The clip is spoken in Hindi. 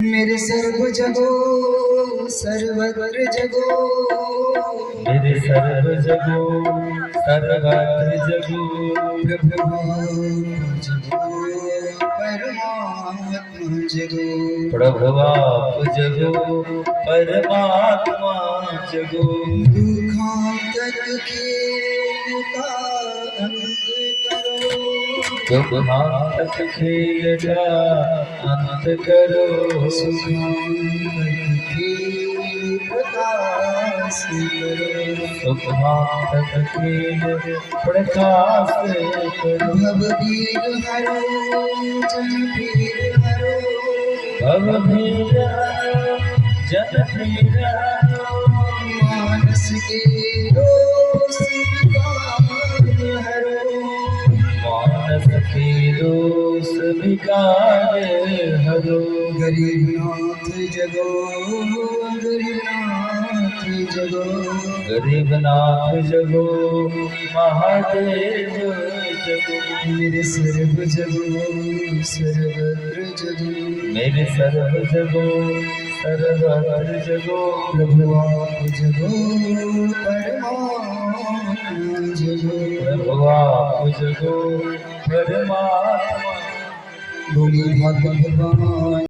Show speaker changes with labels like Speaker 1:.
Speaker 1: मेरे सर्व जगो सर्वत्र जगो,
Speaker 2: मेरे सर्व जगो सर्वत्र जगो,
Speaker 1: प्रभु आप जगो परमात्मा जगो,
Speaker 2: प्रभु आप जगो परमात्मा जगो,
Speaker 1: दुखांतर खेल का अंत करो,
Speaker 2: दुखांत खेल का अंत करो,
Speaker 1: सुखांत खेल प्रकाश करो,
Speaker 2: सुखांत खेल प्रकाश करो,
Speaker 1: भवभीर हरो जन भीर हरो,
Speaker 2: भवभीर हरो जन भीर हरो,
Speaker 1: मानस के दोष विकार हरो,
Speaker 2: मानस के दोष विकार हरो,
Speaker 1: गरीबनाथ जगो गरीबनाथ जगो,
Speaker 2: गरीबनाथ जगो महादेव जगो,
Speaker 1: मेरे सर्व जगो सर्वत्र जगो,
Speaker 2: मेरे सर्व जगो सर्वत्र जगो,
Speaker 1: प्रभु आप जगो परमात्मा जगो,
Speaker 2: प्रभु आप जगो परमात्मा,
Speaker 1: बोली भागवत भगवान।